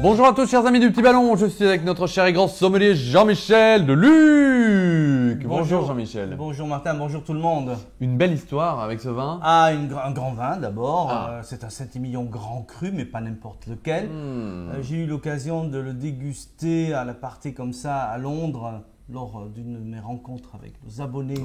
Bonjour à tous chers amis du Petit Ballon, je suis avec notre cher et grand sommelier Jean-Michel de Luc. Bonjour Jean-Michel. Bonjour Martin, bonjour tout le monde. Une belle histoire avec ce vin. Ah, un grand vin d'abord. C'est un Saint-Émilion grand cru, mais pas n'importe lequel. J'ai eu l'occasion de le déguster à la partie comme ça à Londres, lors d'une de mes rencontres avec nos abonnés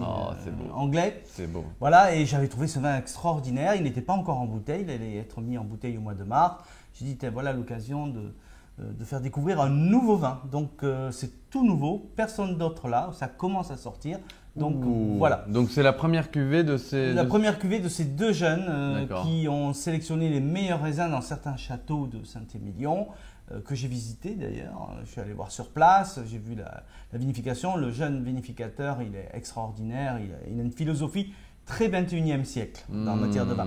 anglais. C'est beau. Voilà, et j'avais trouvé ce vin extraordinaire. Il n'était pas encore en bouteille, il allait être mis en bouteille au mois de mars. J'ai dit, voilà l'occasion de faire découvrir un nouveau vin. Donc c'est tout nouveau, personne d'autre là, ça commence à sortir. Donc voilà. Donc c'est la première cuvée de ces… première cuvée de ces deux jeunes qui ont sélectionné les meilleurs raisins dans certains châteaux de Saint-Émilion, que j'ai visité d'ailleurs. Je suis allé voir sur place, j'ai vu la vinification. Le jeune vinificateur, il est extraordinaire, il a une philosophie très 21e siècle en matière de vin.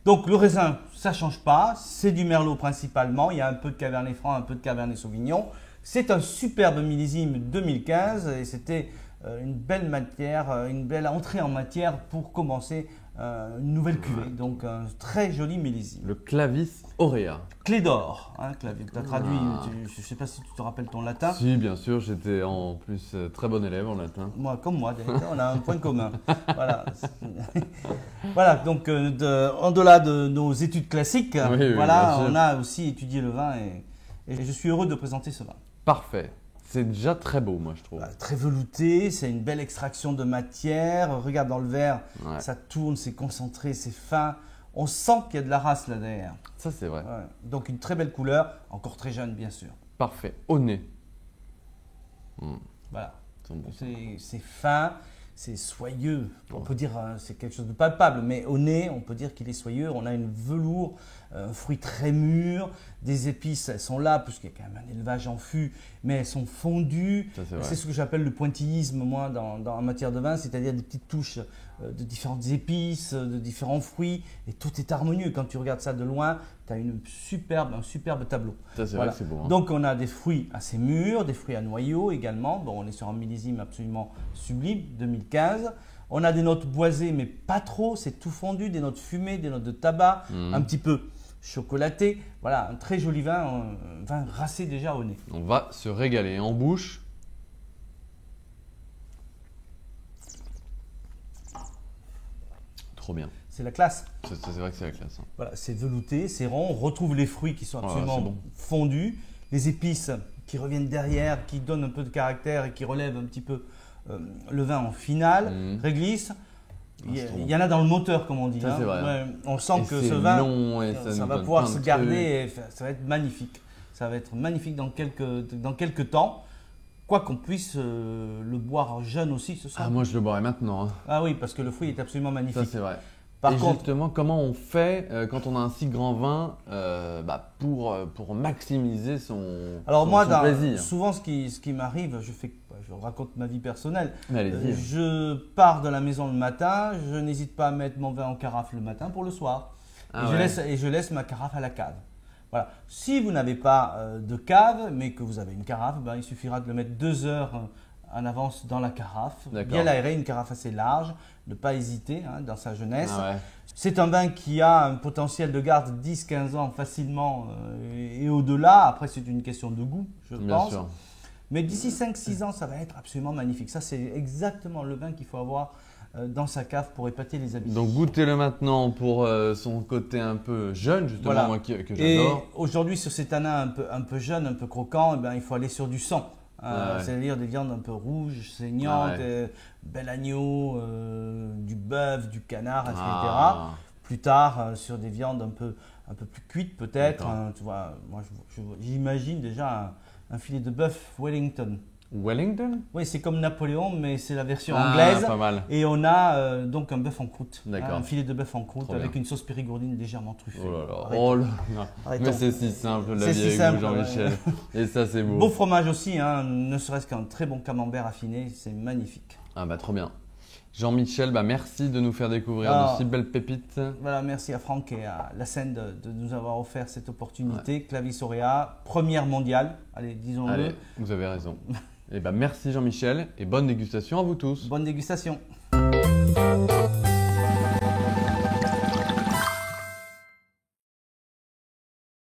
Donc le raisin, ça ne change pas, c'est du Merlot principalement, il y a un peu de Cabernet Franc, un peu de Cabernet Sauvignon. C'est un superbe millésime 2015 et c'était une belle matière, une belle entrée en matière pour commencer une nouvelle cuvée. Donc un très joli millésime. Le Clavis Aurea. Clé d'or, hein, tu as traduit, je ne sais pas si tu te rappelles ton latin. Si, bien sûr, j'étais en plus très bon élève en latin. Moi, comme moi, d'ailleurs, on a un point commun. Voilà, voilà donc en-delà de nos études classiques, voilà, on a aussi étudié le vin et je suis heureux de présenter ce vin. Parfait. C'est déjà très beau, moi, je trouve. Très velouté, c'est une belle extraction de matière. Regarde dans le verre, ça tourne, c'est concentré, c'est fin. On sent qu'il y a de la race là derrière. Ça, c'est vrai. Ouais. Donc, une très belle couleur, encore très jeune, bien sûr. Parfait. Au nez. Voilà. C'est fin, c'est soyeux. On peut dire c'est quelque chose de palpable, mais au nez, on peut dire qu'il est soyeux. On a une velours, un fruit très mûr, des épices, elles sont là, puisqu'il y a quand même un élevage en fût, mais elles sont fondues. C'est ce que j'appelle le pointillisme, moi, en matière de vin, c'est-à-dire des petites touches de différentes épices, de différents fruits, et tout est harmonieux. Quand tu regardes ça de loin, tu as un superbe tableau. Ça, c'est vrai que c'est beau. Hein. Donc, on a des fruits assez mûrs, des fruits à noyaux également. Bon, on est sur un millésime absolument sublime, 2015. On a des notes boisées, mais pas trop, c'est tout fondu, des notes fumées, des notes de tabac, un petit peu chocolaté. Voilà, un très joli vin, un vin racé déjà au nez. On va se régaler en bouche. Trop bien. C'est la classe. C'est vrai que c'est la classe. Hein. Voilà, c'est velouté, c'est rond. On retrouve les fruits qui sont absolument fondus, les épices qui reviennent derrière, qui donnent un peu de caractère et qui relèvent un petit peu le vin en finale. Réglisse. Il y en a dans le moteur, comme on dit. Ça, c'est vrai. Ouais, on sent que ce vin, ça va pouvoir se garder et ça va être magnifique. Ça va être magnifique dans quelques temps. Quoi qu'on puisse le boire jeune aussi ce soir. Ah, moi je le boirais maintenant. Hein. Ah oui, parce que le fruit est absolument magnifique. Ça, c'est vrai. Par contre, justement, comment on fait quand on a un si grand vin pour maximiser son plaisir? Souvent ce qui m'arrive, je raconte ma vie personnelle. Allez-y. Je pars de la maison le matin, je n'hésite pas à mettre mon vin en carafe le matin pour le soir. Je laisse ma carafe à la cave. Voilà. Si vous n'avez pas de cave, mais que vous avez une carafe, il suffira de le mettre 2 heures en avance dans la carafe, bien l'aérer, une carafe assez large, ne pas hésiter dans sa jeunesse. C'est un vin qui a un potentiel de garde 10-15 ans facilement et au-delà. Après, c'est une question de goût, je pense. Sûr. Mais d'ici 5-6 ans, ça va être absolument magnifique. Ça, c'est exactement le vin qu'il faut avoir dans sa cave pour épater les habitudes. Donc goûtez-le maintenant pour son côté un peu jeune, justement, moi que j'adore. Et aujourd'hui, sur ces tanins un peu jeunes, un peu croquants, il faut aller sur du sang. C'est-à-dire des viandes un peu rouges, saignantes, bel agneau, du bœuf, du canard, etc. Plus tard, sur des viandes un peu plus cuites peut-être. Tu vois, moi, j'imagine déjà un filet de bœuf Wellington. Wellington? Oui, c'est comme Napoléon, mais c'est la version anglaise. Pas mal. Et on a donc un bœuf en croûte. Un filet de bœuf en croûte avec une sauce périgourdine légèrement truffée. Oh là là. Mais c'est si simple la vie avec vous, Jean-Michel. Et ça, c'est beau. Beau fromage aussi, ne serait-ce qu'un très bon camembert affiné, c'est magnifique. Ah bah trop bien. Jean-Michel, merci de nous faire découvrir de si belles pépites. Voilà, merci à Franck et à la scène de nous avoir offert cette opportunité. Clavis Aurea, première mondiale. Allez, disons-le. Allez, vous avez raison. Et merci Jean-Michel et bonne dégustation à vous tous. Bonne dégustation.